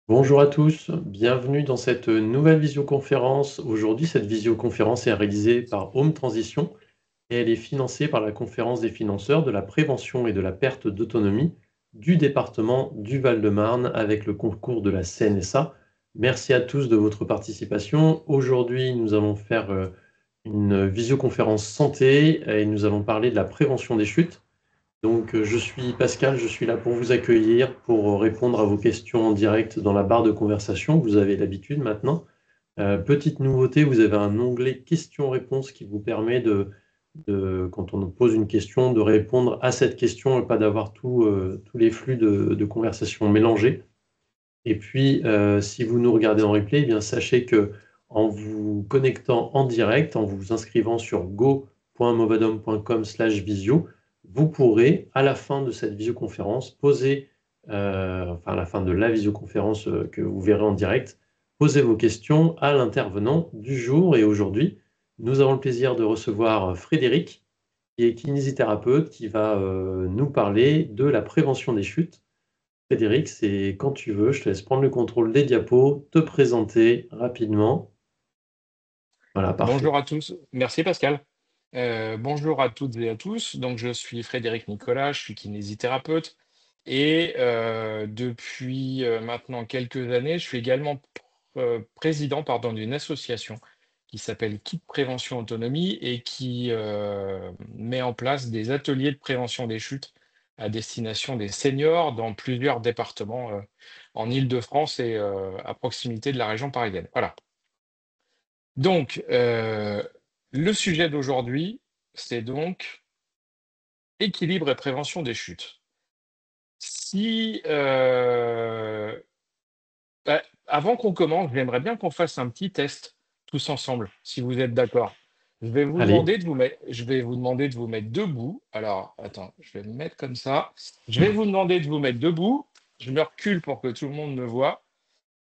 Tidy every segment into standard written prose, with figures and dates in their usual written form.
Bonjour à tous, bienvenue dans cette nouvelle visioconférence. Aujourd'hui, cette visioconférence est réalisée par Home Transition et elle est financée par la Conférence des financeurs de la prévention et de la perte d'autonomie du département du Val-de-Marne avec le concours de la CNSA. Merci à tous de votre participation. Aujourd'hui, nous allons faire une visioconférence santé et nous allons parler de la prévention des chutes. Donc, je suis Pascal, je suis là pour vous accueillir, pour répondre à vos questions en direct dans la barre de conversation. Vous avez l'habitude maintenant. Petite nouveauté, vous avez un onglet questions-réponses qui vous permet quand on nous pose une question, de répondre à cette question et pas d'avoir tous les flux de conversation mélangés. Et puis, si vous nous regardez en replay, eh bien, sachez que en vous connectant en direct, en vous inscrivant sur go.movadom.com/visio, vous pourrez, à la fin de cette visioconférence, enfin à la fin de la visioconférence que vous verrez en direct, poser vos questions à l'intervenant du jour. Et aujourd'hui, nous avons le plaisir de recevoir Frédéric, qui est kinésithérapeute, qui va nous parler de la prévention des chutes. Frédéric, c'est quand tu veux, je te laisse prendre le contrôle des diapos, te présenter rapidement. Voilà, parfait. Bonjour à tous. Merci Pascal. Bonjour à toutes et à tous. Donc, je suis Frédéric Nicolas, je suis kinésithérapeute et depuis maintenant quelques années, je suis également président d'une association qui s'appelle Kit Prévention Autonomie et qui met en place des ateliers de prévention des chutes à destination des seniors dans plusieurs départements en Île-de-France et à proximité de la région parisienne. Voilà. Donc, le sujet d'aujourd'hui, c'est donc équilibre et prévention des chutes. Si, avant qu'on commence, j'aimerais bien qu'on fasse un petit test tous ensemble, si vous êtes d'accord. Allez, Je vais vous demander de vous mettre debout. Alors, attends, je vais me mettre comme ça. Je vais vous demander de vous mettre debout. Je me recule pour que tout le monde me voit.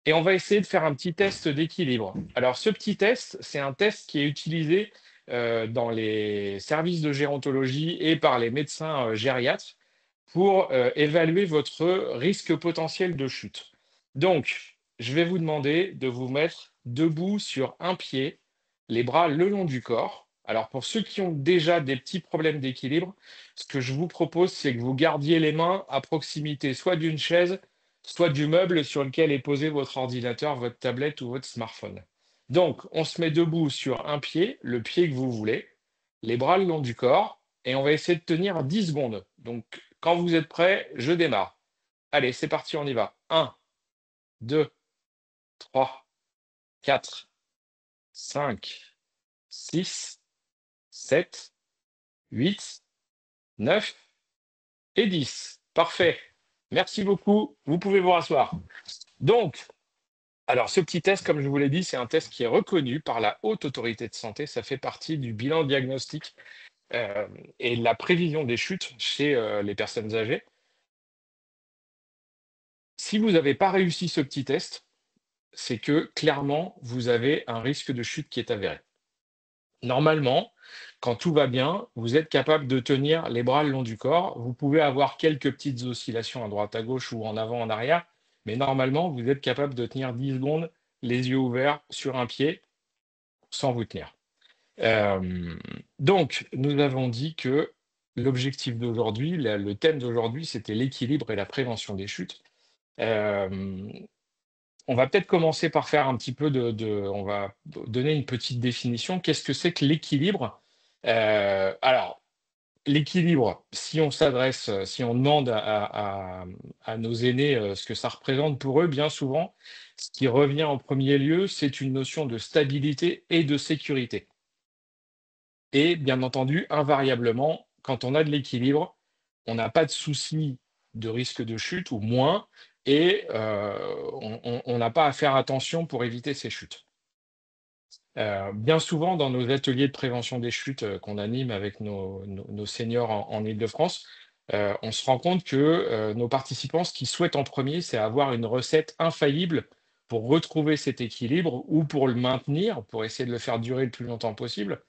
Et on va essayer de faire un petit test d'équilibre. Alors, ce petit test, c'est un test qui est utilisé dans les services de gérontologie et par les médecins gériatres pour évaluer votre risque potentiel de chute. Donc, je vais vous demander de vous mettre debout sur un pied, les bras le long du corps. Alors, pour ceux qui ont déjà des petits problèmes d'équilibre, ce que je vous propose, c'est que vous gardiez les mains à proximité soit d'une chaise, soit du meuble sur lequel est posé votre ordinateur, votre tablette ou votre smartphone. Donc, on se met debout sur un pied, le pied que vous voulez, les bras le long du corps, et on va essayer de tenir 10 secondes. Donc, quand vous êtes prêts, je démarre. Allez, c'est parti, on y va. 1, 2, 3, 4, 5, 6, 7, 8, 9 et 10. Parfait. Merci beaucoup. Vous pouvez vous rasseoir. Donc, alors, ce petit test, comme je vous l'ai dit, c'est un test qui est reconnu par la Haute Autorité de Santé. Ça fait partie du bilan diagnostique euh, et de la prévision des chutes chez les personnes âgées. Si vous n'avez pas réussi ce petit test, c'est que clairement, vous avez un risque de chute qui est avéré. Normalement, quand tout va bien, vous êtes capable de tenir les bras le long du corps. Vous pouvez avoir quelques petites oscillations à droite à gauche ou en avant, en arrière, mais normalement, vous êtes capable de tenir 10 secondes, les yeux ouverts sur un pied, sans vous tenir. Donc, nous avons dit que l'objectif d'aujourd'hui, le thème d'aujourd'hui, c'était l'équilibre et la prévention des chutes. Euh, on va peut-être commencer par faire un petit peu on va donner une petite définition. Qu'est-ce que c'est que l'équilibre? Alors, l'équilibre, si on demande à nos aînés ce que ça représente pour eux, bien souvent, ce qui revient en premier lieu, c'est une notion de stabilité et de sécurité. Et bien entendu, invariablement, quand on a de l'équilibre, on n'a pas de souci de risque de chute ou moins, et on n'a pas à faire attention pour éviter ces chutes. Bien souvent, dans nos ateliers de prévention des chutes qu'on anime avec nos seniors en Île-de-France, on se rend compte que nos participants, ce qu'ils souhaitent en premier, c'est avoir une recette infaillible pour retrouver cet équilibre ou pour le maintenir, pour essayer de le faire durer le plus longtemps possible.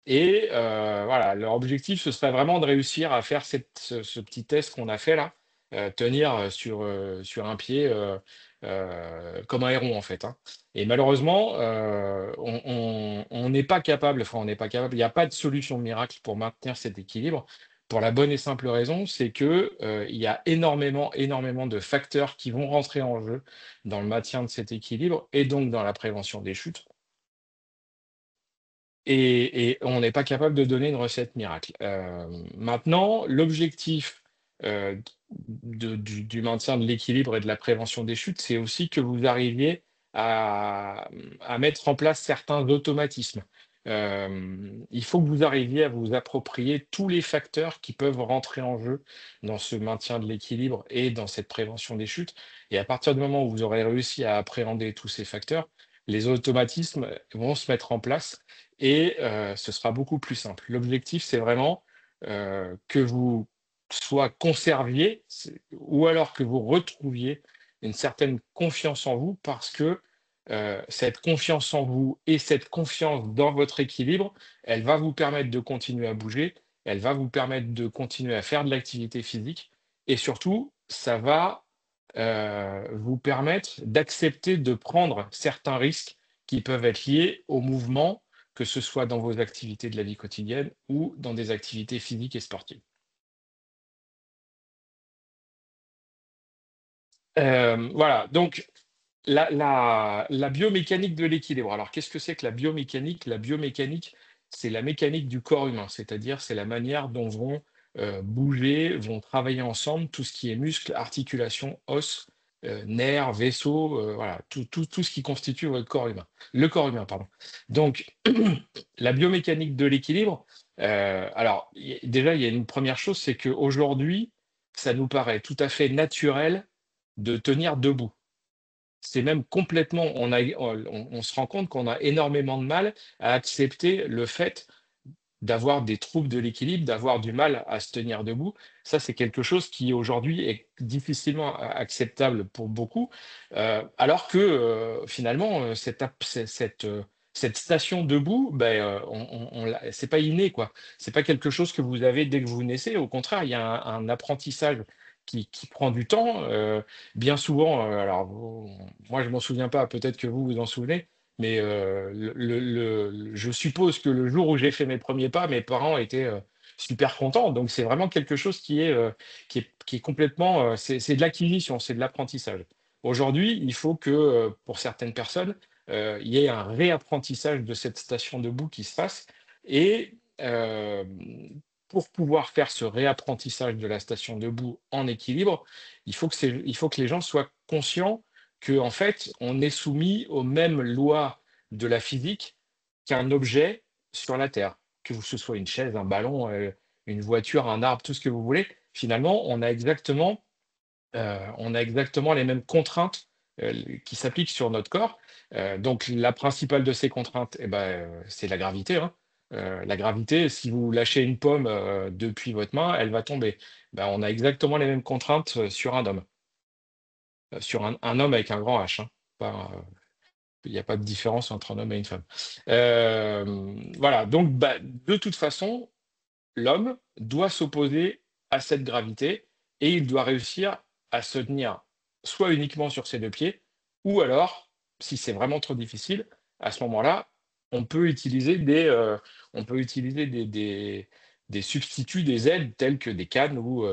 Et voilà, leur objectif, ce serait vraiment de réussir à faire ce petit test qu'on a fait là, tenir sur un pied comme un héron, en fait, hein. Et malheureusement, on n'est pas capable, enfin, on n'est pas capable, il n'y a pas de solution miracle pour maintenir cet équilibre. Pour la bonne et simple raison, c'est que il y a énormément, énormément de facteurs qui vont rentrer en jeu dans le maintien de cet équilibre et donc dans la prévention des chutes. Et on n'est pas capable de donner une recette miracle. Maintenant, l'objectif, du maintien de l'équilibre et de la prévention des chutes, c'est aussi que vous arriviez à mettre en place certains automatismes. Il faut que vous arriviez à vous approprier tous les facteurs qui peuvent rentrer en jeu dans ce maintien de l'équilibre et dans cette prévention des chutes. Et à partir du moment où vous aurez réussi à appréhender tous ces facteurs, les automatismes vont se mettre en place et ce sera beaucoup plus simple. L'objectif, c'est vraiment, que vous soit conserviez ou alors que vous retrouviez une certaine confiance en vous parce que, cette confiance en vous et cette confiance dans votre équilibre, elle va vous permettre de continuer à bouger, elle va vous permettre de continuer à faire de l'activité physique et surtout, ça va, vous permettre d'accepter de prendre certains risques qui peuvent être liés au mouvement, que ce soit dans vos activités de la vie quotidienne ou dans des activités physiques et sportives. Voilà, donc la biomécanique de l'équilibre. Alors qu'est-ce que c'est que la biomécanique? La biomécanique, c'est la mécanique du corps humain, c'est-à-dire c'est la manière dont vont, bouger, vont travailler ensemble tout ce qui est muscles, articulations, os, nerfs, vaisseaux, voilà, tout ce qui constitue votre corps humain. Le corps humain, pardon. Donc la biomécanique de l'équilibre, alors déjà, il y a une première chose, c'est qu'aujourd'hui, ça nous paraît tout à fait naturel de tenir debout. C'est même complètement, on se rend compte qu'on a énormément de mal à accepter le fait d'avoir des troubles de l'équilibre, d'avoir du mal à se tenir debout. Ça, c'est quelque chose qui aujourd'hui est difficilement acceptable pour beaucoup, alors que finalement, cette station debout, ben, c'est pas inné, quoi. C'est pas quelque chose que vous avez dès que vous naissez. Au contraire, il y a un apprentissage qui prend du temps. Bien souvent, moi, je m'en souviens pas, peut-être que vous vous en souvenez, mais je suppose que le jour où j'ai fait mes premiers pas, mes parents étaient super contents. Donc c'est vraiment quelque chose qui est complètement, c'est de l'acquisition, c'est de l'apprentissage. Aujourd'hui, il faut que pour certaines personnes, il y ait un réapprentissage de cette station debout qui se fasse. Et pour pouvoir faire ce réapprentissage de la station debout en équilibre, il faut que les gens soient conscients que en fait, on est soumis aux mêmes lois de la physique qu'un objet sur la Terre. Que ce soit une chaise, un ballon, une voiture, un arbre, tout ce que vous voulez. Finalement, on a exactement les mêmes contraintes qui s'appliquent sur notre corps. Donc, la principale de ces contraintes, eh ben, c'est la gravité, hein. La gravité, si vous lâchez une pomme depuis votre main, elle va tomber. Ben, on a exactement les mêmes contraintes sur un homme. Sur un homme avec un grand H, hein. Pas, il n'y a pas de différence entre un homme et une femme. Voilà, donc bah, de toute façon, l'homme doit s'opposer à cette gravité et il doit réussir à se tenir soit uniquement sur ses deux pieds, ou alors, si c'est vraiment trop difficile, à ce moment-là, on peut utiliser des substituts, des aides tels que des cannes ou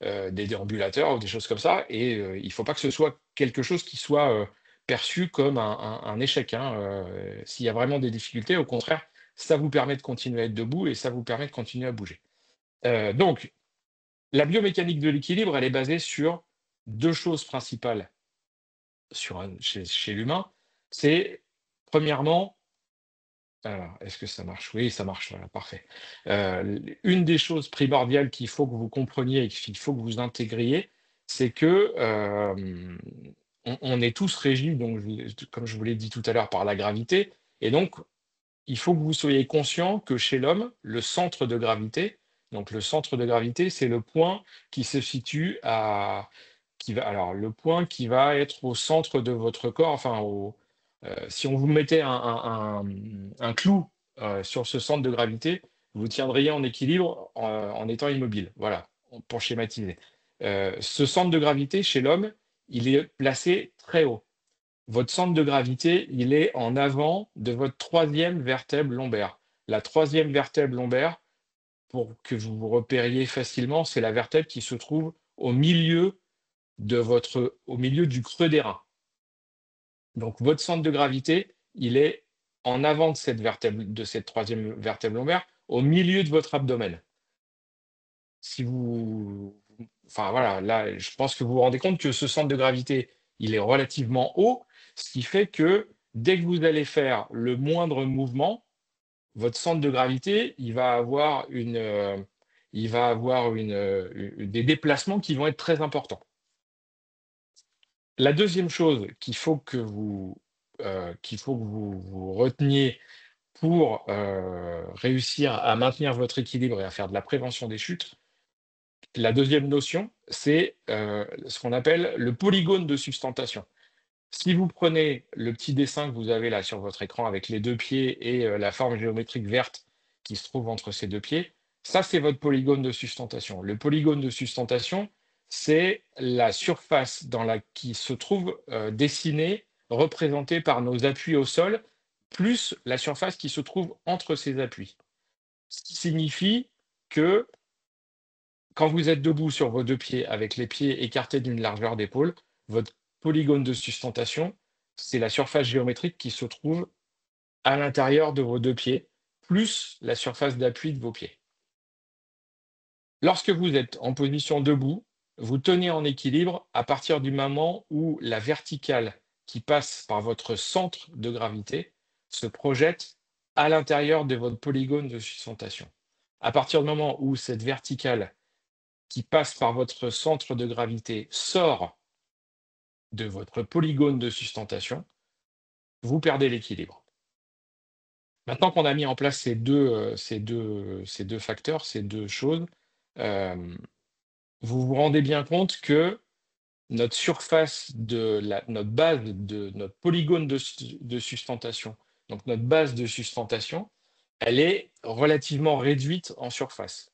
des déambulateurs ou des choses comme ça. Et il ne faut pas que ce soit quelque chose qui soit perçu comme un échec, hein. S'il y a vraiment des difficultés, au contraire, ça vous permet de continuer à être debout et ça vous permet de continuer à bouger. Donc, la biomécanique de l'équilibre, elle est basée sur deux choses principales chez l'humain. C'est premièrement, alors, est-ce que ça marche? Oui, ça marche, voilà, parfait. Une des choses primordiales qu'il faut que vous compreniez et qu'il faut que vous intégriez, c'est que on est tous régis, donc, comme je vous l'ai dit tout à l'heure, par la gravité. Et donc, il faut que vous soyez conscient que chez l'homme, le centre de gravité, donc le centre de gravité, c'est le point qui se situe alors le point qui va être au centre de votre corps, enfin, si on vous mettait un clou sur ce centre de gravité, vous tiendriez en équilibre en étant immobile. Voilà, pour schématiser. Ce centre de gravité chez l'homme, il est placé très haut. Votre centre de gravité, il est en avant de votre troisième vertèbre lombaire. La troisième vertèbre lombaire, pour que vous vous repériez facilement, c'est la vertèbre qui se trouve au milieu du creux des reins. Donc votre centre de gravité, il est en avant de cette troisième vertèbre lombaire, au milieu de votre abdomen. Si vous, enfin voilà, là, je pense que vous vous rendez compte que ce centre de gravité, il est relativement haut, ce qui fait que dès que vous allez faire le moindre mouvement, votre centre de gravité, il va avoir des déplacements qui vont être très importants. La deuxième chose qu'il faut que vous reteniez pour réussir à maintenir votre équilibre et à faire de la prévention des chutes, la deuxième notion, c'est ce qu'on appelle le polygone de sustentation. Si vous prenez le petit dessin que vous avez là sur votre écran avec les deux pieds et la forme géométrique verte qui se trouve entre ces deux pieds, ça c'est votre polygone de sustentation. Le polygone de sustentation, c'est la surface qui se trouve dessinée, représentée par nos appuis au sol, plus la surface qui se trouve entre ces appuis. Ce qui signifie que quand vous êtes debout sur vos deux pieds avec les pieds écartés d'une largeur d'épaule, votre polygone de sustentation, c'est la surface géométrique qui se trouve à l'intérieur de vos deux pieds, plus la surface d'appui de vos pieds. Lorsque vous êtes en position debout, vous tenez en équilibre à partir du moment où la verticale qui passe par votre centre de gravité se projette à l'intérieur de votre polygone de sustentation. À partir du moment où cette verticale qui passe par votre centre de gravité sort de votre polygone de sustentation, vous perdez l'équilibre. Maintenant qu'on a mis en place ces deux facteurs, ces deux choses, euh, vous vous rendez bien compte que notre base de notre polygone de sustentation, donc notre base de sustentation, elle est relativement réduite en surface.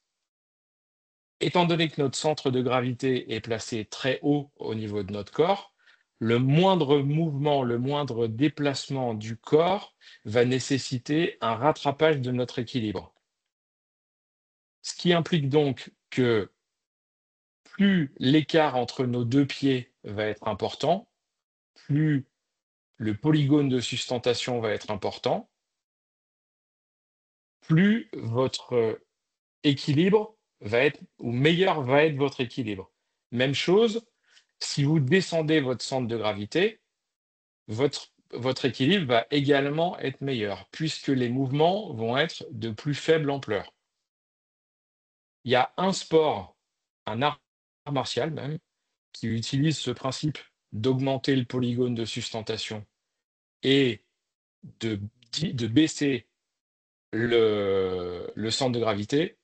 Étant donné que notre centre de gravité est placé très haut au niveau de notre corps, le moindre mouvement, le moindre déplacement du corps va nécessiter un rattrapage de notre équilibre. Ce qui implique donc que plus l'écart entre nos deux pieds va être important, plus le polygone de sustentation va être important, plus votre équilibre va être, ou meilleur va être votre équilibre. Même chose, si vous descendez votre centre de gravité, votre équilibre va également être meilleur, puisque les mouvements vont être de plus faible ampleur. Il y a un sport, un art martial même, qui utilise ce principe d'augmenter le polygone de sustentation et de baisser le centre de gravité,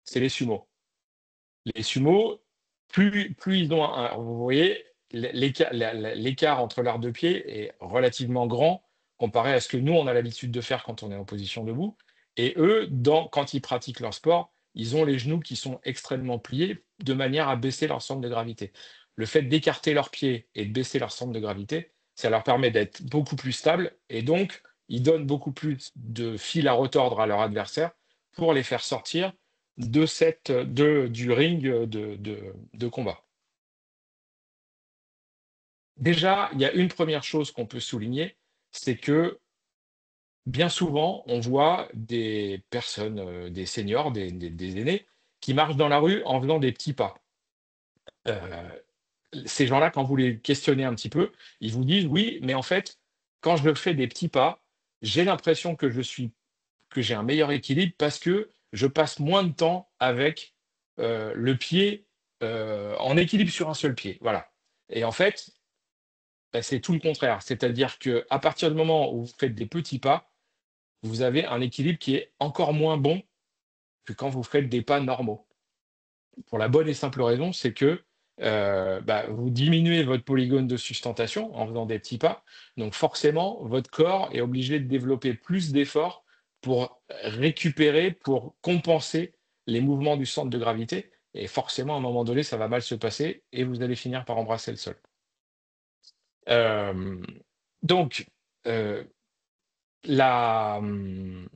c'est les sumo. Les sumo, plus ils ont vous voyez, l'écart entre leurs deux pieds est relativement grand comparé à ce que nous, on a l'habitude de faire quand on est en position debout. Et eux, quand ils pratiquent leur sport, ils ont les genoux qui sont extrêmement pliés de manière à baisser leur centre de gravité. Le fait d'écarter leurs pieds et de baisser leur centre de gravité, ça leur permet d'être beaucoup plus stables et donc ils donnent beaucoup plus de fil à retordre à leur adversaire pour les faire sortir du ring de combat. Déjà, il y a une première chose qu'on peut souligner, c'est que bien souvent, on voit des personnes, des seniors, des aînés, qui marchent dans la rue en faisant des petits pas. Euh, Ces gens-là, quand vous les questionnez un petit peu, ils vous disent oui, mais en fait, quand je fais des petits pas, j'ai l'impression que j'ai un meilleur équilibre parce que je passe moins de temps avec le pied en équilibre sur un seul pied. Voilà. Et en fait, bah, c'est tout le contraire. C'est-à-dire qu'à partir du moment où vous faites des petits pas, vous avez un équilibre qui est encore moins bon que quand vous faites des pas normaux. Pour la bonne et simple raison, c'est que bah, vous diminuez votre polygone de sustentation en faisant des petits pas. Donc forcément, votre corps est obligé de développer plus d'efforts pour récupérer, pour compenser les mouvements du centre de gravité. et forcément, à un moment donné, ça va mal se passer et vous allez finir par embrasser le sol. Hem, donc, heu, la, mmh,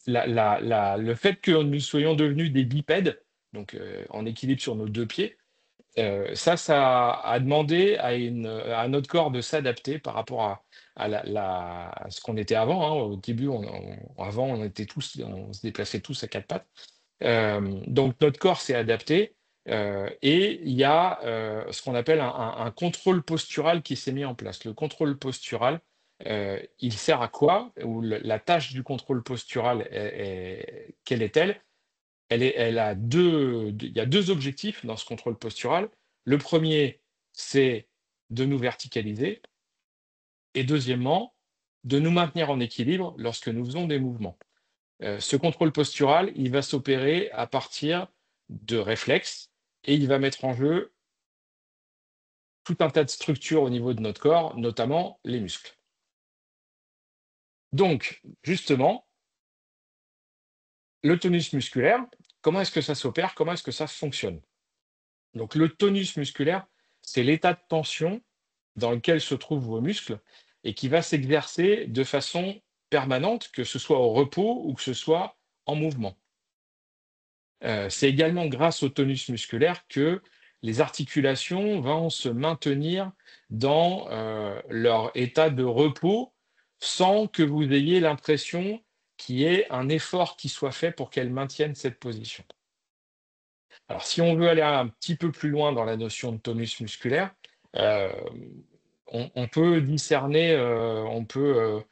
le fait que nous soyons devenus des bipèdes, donc en équilibre sur nos 2 pieds, ça a demandé à notre corps de s'adapter par rapport à ce qu'on était avant, hein. Au début, avant, on se déplaçait tous à 4 pattes. Donc notre corps s'est adapté, et il y a, ce qu'on appelle un contrôle postural qui s'est mis en place. Le contrôle postural, il sert à quoi? Ou la tâche du contrôle postural quelle est-elle? Il y a 2 objectifs dans ce contrôle postural. Le premier, c'est de nous verticaliser et deuxièmement, de nous maintenir en équilibre lorsque nous faisons des mouvements. Ce contrôle postural, il va s'opérer à partir de réflexes et il va mettre en jeu tout un tas de structures au niveau de notre corps, notamment les muscles. Donc, justement, le tonus musculaire, comment est-ce que ça s'opère? Comment est-ce que ça fonctionne? Donc, le tonus musculaire, c'est l'état de tension dans lequel se trouvent vos muscles et qui va s'exercer de façon permanente, que ce soit au repos ou que ce soit en mouvement. C'est également grâce au tonus musculaire que les articulations vont se maintenir dans, leur état de repos, sans que vous ayez l'impression qu'il y ait un effort qui soit fait pour qu'elles maintiennent cette position. Alors si on veut aller un petit peu plus loin dans la notion de tonus musculaire, hem, on peut discerner, on peut,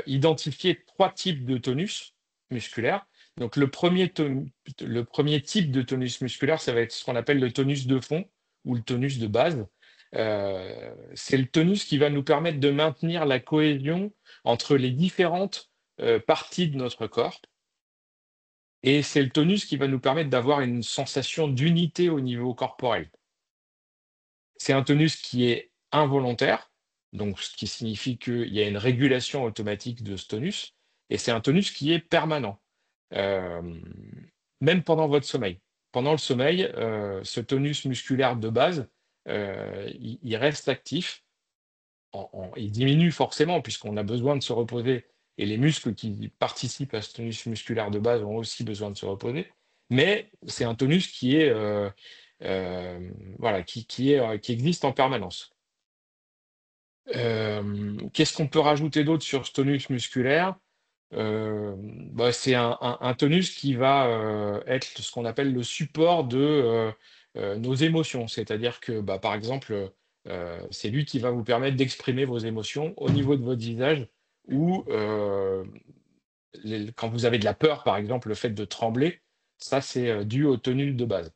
identifier 3 types de tonus musculaires. Donc le premier type de tonus musculaire, ça va être ce qu'on appelle le tonus de fond ou le tonus de base. C'est le tonus qui va nous permettre de maintenir la cohésion entre les différentes, parties de notre corps et c'est le tonus qui va nous permettre d'avoir une sensation d'unité au niveau corporel. C'est un tonus qui est involontaire, donc ce qui signifie qu'il y a une régulation automatique de ce tonus, et c'est un tonus qui est permanent, hem, même pendant votre sommeil. Pendant le sommeil, ce tonus musculaire de base, il reste actif. Il diminue forcément puisqu'on a besoin de se reposer et les muscles qui participent à ce tonus musculaire de base ont aussi besoin de se reposer. Mais c'est un tonus qui est, voilà, qui existe en permanence. Qu'est-ce qu'on peut rajouter d'autre sur ce tonus musculaire? Bah, c'est un tonus qui va, être ce qu'on appelle le support de, nos émotions. C'est-à-dire que, bah, par exemple, c'est lui qui va vous permettre d'exprimer vos émotions au niveau de votre visage ou, quand vous avez de la peur, par exemple, le fait de trembler, ça c'est, dû au tonus de base.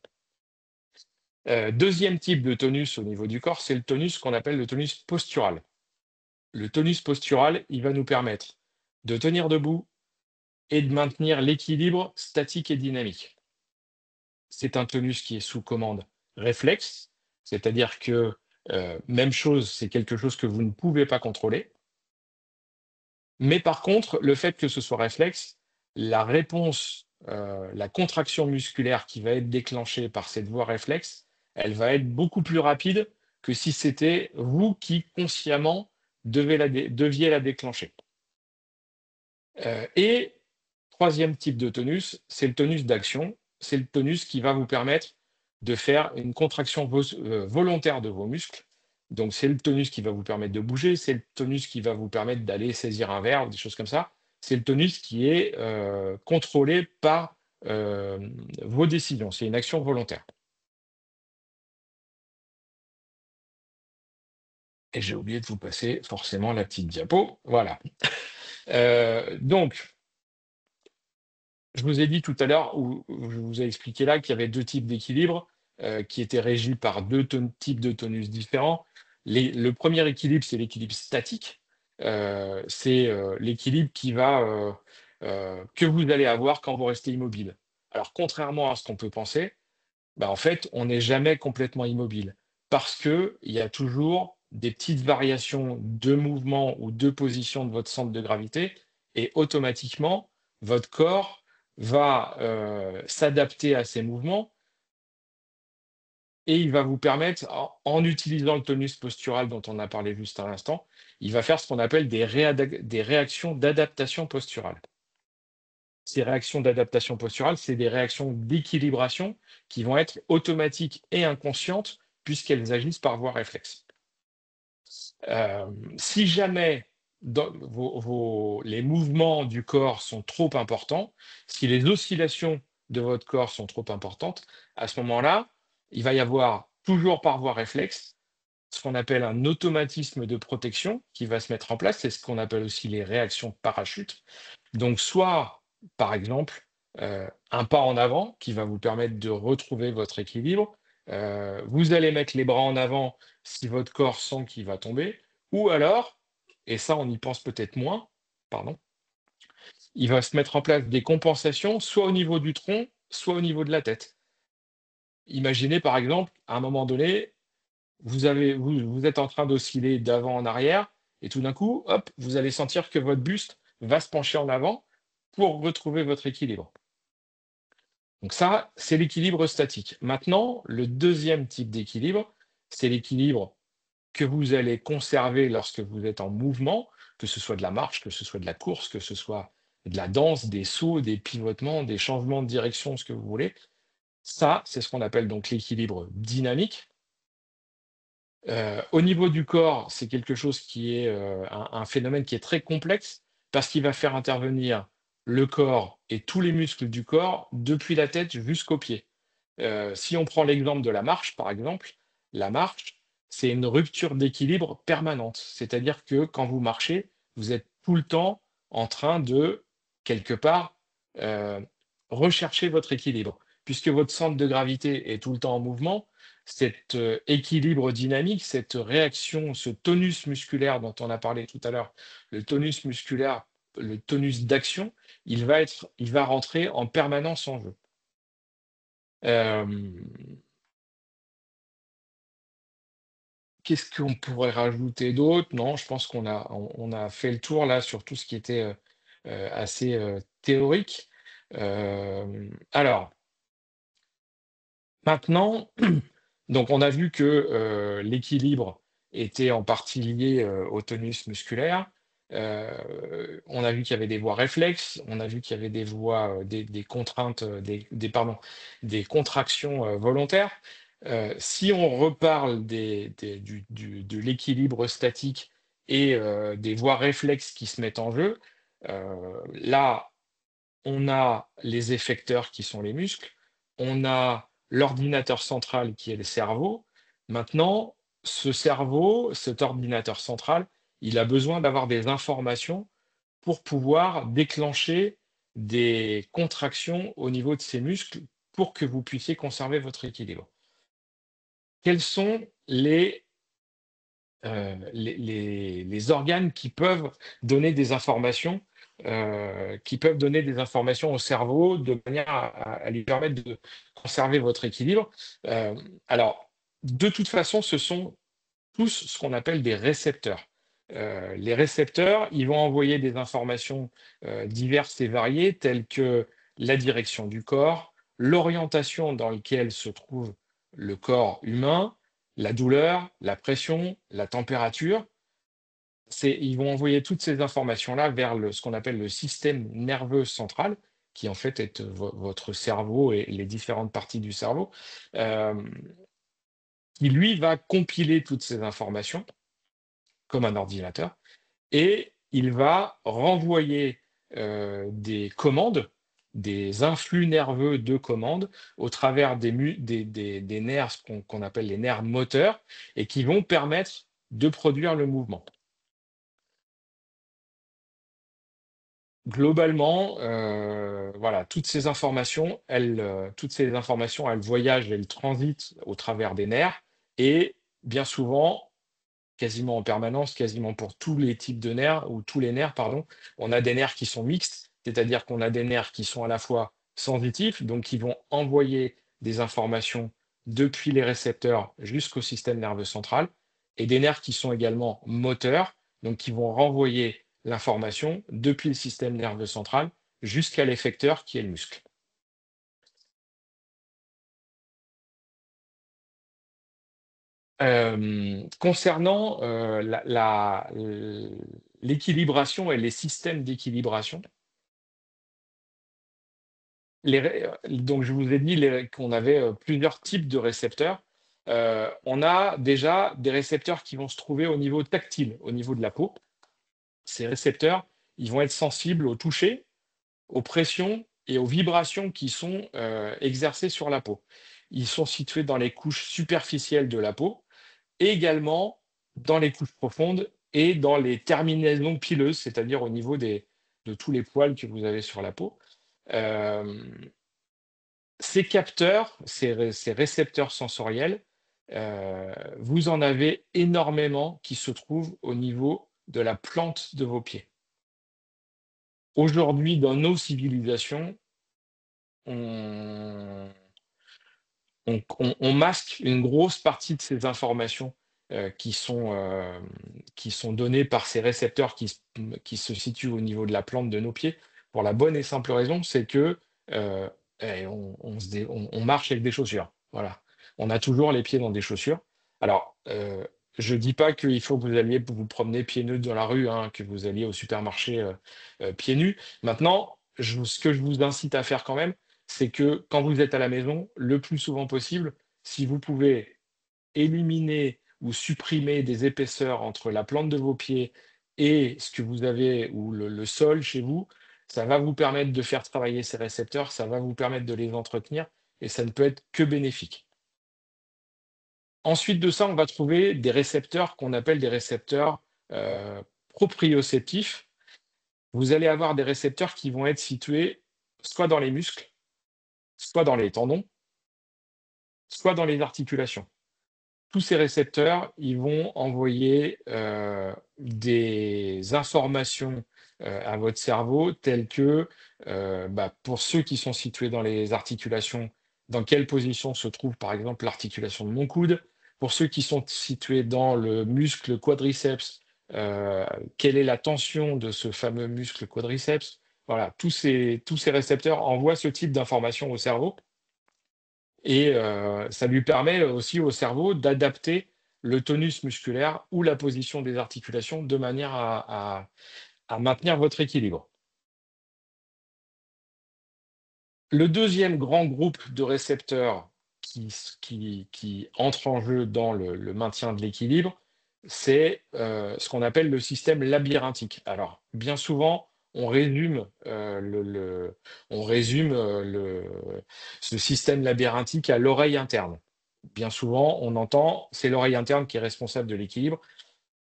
2e type de tonus au niveau du corps, c'est le tonus qu'on appelle le tonus postural. Le tonus postural, il va nous permettre de tenir debout et de maintenir l'équilibre statique et dynamique. C'est un tonus qui est sous commande réflexe, c'est-à-dire que, même chose, c'est quelque chose que vous ne pouvez pas contrôler. Mais par contre, le fait que ce soit réflexe, la réponse, la contraction musculaire qui va être déclenchée par cette voie réflexe, elle va être beaucoup plus rapide que si c'était vous qui consciemment deviez la déclencher. Et 3e type de tonus, c'est le tonus d'action. C'est le tonus qui va vous permettre de faire une contraction volontaire de vos muscles. Donc c'est le tonus qui va vous permettre de bouger, c'est le tonus qui va vous permettre d'aller saisir un verre ou des choses comme ça. C'est le tonus qui est, contrôlé par, vos décisions. C'est une action volontaire. Et j'ai oublié de vous passer forcément la petite diapo. Voilà. Donc je vous ai dit tout à l'heure, ou je vous ai expliqué là qu'il y avait 2 types d'équilibre, qui étaient régis par 2 types de tonus différents. Le premier équilibre, c'est l'équilibre statique. C'est, l'équilibre que vous allez avoir quand vous restez immobile. Alors contrairement à ce qu'on peut penser, bah, en fait, on n'est jamais complètement immobile parce qu'il y a toujours des petites variations de mouvement ou de position de votre centre de gravité et automatiquement, votre corps va, s'adapter à ces mouvements et il va vous permettre, en utilisant le tonus postural dont on a parlé juste à l'instant, il va faire ce qu'on appelle des réactions d'adaptation posturale. Ces réactions d'adaptation posturale, c'est des réactions d'équilibration qui vont être automatiques et inconscientes puisqu'elles agissent par voie réflexe. Si jamais les mouvements du corps sont trop importants, si les oscillations de votre corps sont trop importantes, à ce moment-là, il va y avoir toujours par voie réflexe ce qu'on appelle un automatisme de protection qui va se mettre en place. C'est ce qu'on appelle aussi les réactions parachutes. Donc, soit, par exemple, un pas en avant qui va vous permettre de retrouver votre équilibre. Vous allez mettre les bras en avant si votre corps sent qu'il va tomber. Ou alors, et ça on y pense peut-être moins, pardon, il va se mettre en place des compensations, soit au niveau du tronc, soit au niveau de la tête. Imaginez par exemple, à un moment donné, vous êtes en train d'osciller d'avant en arrière, et tout d'un coup, hop, vous allez sentir que votre buste va se pencher en avant pour retrouver votre équilibre. Donc ça, c'est l'équilibre statique. Maintenant, le deuxième type d'équilibre, c'est l'équilibre que vous allez conserver lorsque vous êtes en mouvement, que ce soit de la marche, que ce soit de la course, que ce soit de la danse, des sauts, des pivotements, des changements de direction, ce que vous voulez. Ça, c'est ce qu'on appelle donc l'équilibre dynamique. Au niveau du corps, c'est quelque chose qui est un phénomène qui est très complexe parce qu'il va faire intervenir le corps et tous les muscles du corps depuis la tête jusqu'aux pieds. Si on prend l'exemple de la marche, par exemple, la marche, c'est une rupture d'équilibre permanente. C'est-à-dire que quand vous marchez, vous êtes tout le temps en train de, quelque part, euh, rechercher votre équilibre. Puisque votre centre de gravité est tout le temps en mouvement, cet équilibre dynamique, cette réaction, ce tonus musculaire dont on a parlé tout à l'heure, le tonus musculaire, le tonus d'action, il va rentrer en permanence en jeu. Euh, Qu'est-ce qu'on pourrait rajouter d'autre? Non, je pense on a fait le tour là sur tout ce qui était assez théorique. Alors, maintenant, donc on a vu que l'équilibre était en partie lié au tonus musculaire. On a vu qu'il y avait des voies réflexes, on a vu qu'il y avait des voies, des contraintes, pardon, des contractions volontaires. Si on reparle de l'équilibre statique et des voies réflexes qui se mettent en jeu, là, on a les effecteurs qui sont les muscles, on a l'ordinateur central qui est le cerveau. Maintenant, ce cerveau, cet ordinateur central, il a besoin d'avoir des informations pour pouvoir déclencher des contractions au niveau de ses muscles pour que vous puissiez conserver votre équilibre. Quels sont les organes qui peuvent donner des informations au cerveau de manière à lui permettre de conserver votre équilibre. Alors, de toute façon, ce sont tous ce qu'on appelle des récepteurs. Les récepteurs, ils vont envoyer des informations diverses et variées, telles que la direction du corps, l'orientation dans laquelle se trouve le corps humain, la douleur, la pression, la température. Ils vont envoyer toutes ces informations-là vers ce qu'on appelle le système nerveux central, qui en fait est votre cerveau et les différentes parties du cerveau, euh, qui lui va compiler toutes ces informations comme un ordinateur, et il va renvoyer des commandes, des influx nerveux de commandes au travers des nerfs, qu'on appelle les nerfs moteurs, et qui vont permettre de produire le mouvement. Globalement, voilà, toutes ces informations, elles voyagent, elles transitent au travers des nerfs, et bien souvent, quasiment en permanence, quasiment pour tous les types de nerfs ou tous les nerfs, pardon, on a des nerfs qui sont mixtes, c'est-à-dire qu'on a des nerfs qui sont à la fois sensitifs, donc qui vont envoyer des informations depuis les récepteurs jusqu'au système nerveux central, et des nerfs qui sont également moteurs, donc qui vont renvoyer l'information depuis le système nerveux central jusqu'à l'effecteur qui est le muscle. Concernant l'équilibration et les systèmes d'équilibration, donc je vous ai dit qu'on avait plusieurs types de récepteurs. On a déjà des récepteurs qui vont se trouver au niveau tactile, au niveau de la peau. Ces récepteurs, ils vont être sensibles au toucher, aux pressions et aux vibrations qui sont exercées sur la peau. Ils sont situés dans les couches superficielles de la peau et également dans les couches profondes et dans les terminaisons pileuses, c'est-à-dire au niveau de tous les poils que vous avez sur la peau. Euh, Ces capteurs, ces récepteurs sensoriels, vous en avez énormément qui se trouvent au niveau de la plante de vos pieds. Aujourd'hui, dans nos civilisations, on, on masque une grosse partie de ces informations qui sont données par ces récepteurs qui se situent au niveau de la plante de nos pieds, pour la bonne et simple raison, c'est que euh, on marche avec des chaussures. Voilà. On a toujours les pieds dans des chaussures. Alors, je dis pas qu'il faut que vous alliez vous promener pieds nus dans la rue, hein, que vous alliez au supermarché pieds nus. Maintenant, ce que je vous incite à faire quand même, c'est que quand vous êtes à la maison, le plus souvent possible, si vous pouvez éliminer ou supprimer des épaisseurs entre la plante de vos pieds et ce que vous avez ou le sol chez vous, ça va vous permettre de faire travailler ces récepteurs, ça va vous permettre de les entretenir et ça ne peut être que bénéfique. Ensuite de ça, on va trouver des récepteurs qu'on appelle des récepteurs euh, proprioceptifs. Vous allez avoir des récepteurs qui vont être situés soit dans les muscles, soit dans les tendons, soit dans les articulations. Tous ces récepteurs, ils vont envoyer des informations à votre cerveau telles que, pour ceux qui sont situés dans les articulations, dans quelle position se trouve par exemple l'articulation de mon coude. Pour ceux qui sont situés dans le muscle quadriceps, euh, quelle est la tension de ce fameux muscle quadriceps. Voilà, tous ces récepteurs envoient ce type d'informations au cerveau et ça lui permet aussi au cerveau d'adapter le tonus musculaire ou la position des articulations de manière à maintenir votre équilibre. Le deuxième grand groupe de récepteurs qui entre en jeu dans le maintien de l'équilibre, c'est ce qu'on appelle le système labyrinthique. Alors, bien souvent, on résume ce système labyrinthique à l'oreille interne. Bien souvent, on entend, c'est l'oreille interne qui est responsable de l'équilibre.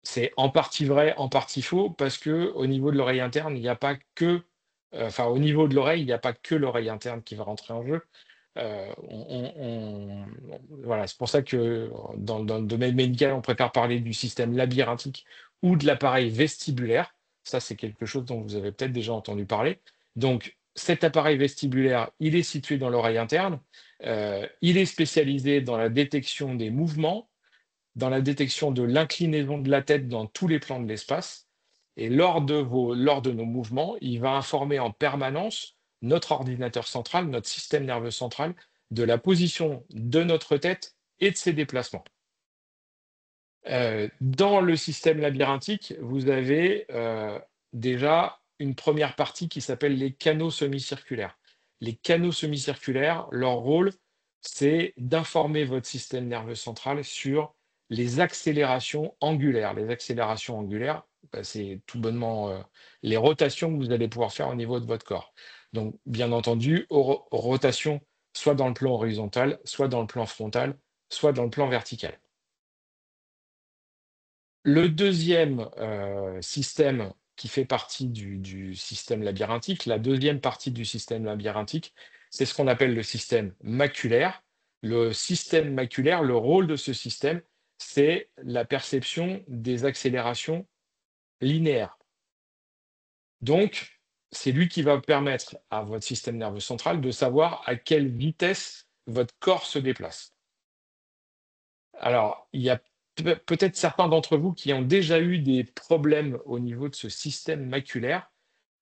C'est en partie vrai, en partie faux, parce que au niveau de l'oreille interne, il n'y a pas que, au niveau de l'oreille, il n'y a pas que l'oreille interne qui va rentrer en jeu. Voilà, c'est pour ça que dans le domaine médical, on préfère parler du système labyrinthique ou de l'appareil vestibulaire. Ça, c'est quelque chose dont vous avez peut-être déjà entendu parler. Donc, cet appareil vestibulaire, il est situé dans l'oreille interne. Il est spécialisé dans la détection des mouvements, dans la détection de l'inclinaison de la tête dans tous les plans de l'espace. Et lors de nos mouvements, il va informer en permanence notre ordinateur central, notre système nerveux central, de la position de notre tête et de ses déplacements. Dans le système labyrinthique, vous avez déjà une première partie qui s'appelle les canaux semi-circulaires. Les canaux semi-circulaires, leur rôle, c'est d'informer votre système nerveux central sur les accélérations angulaires. Les accélérations angulaires, c'est tout bonnement les rotations que vous allez pouvoir faire au niveau de votre corps. Donc, bien entendu, rotations soit dans le plan horizontal, soit dans le plan frontal, soit dans le plan vertical. Le deuxième système qui fait partie du système labyrinthique, la deuxième partie du système labyrinthique, c'est ce qu'on appelle le système maculaire. Le système maculaire, le rôle de ce système, c'est la perception des accélérations linéaires. Donc, c'est lui qui va permettre à votre système nerveux central de savoir à quelle vitesse votre corps se déplace. Alors, il y a peut-être certains d'entre vous qui ont déjà eu des problèmes au niveau de ce système maculaire,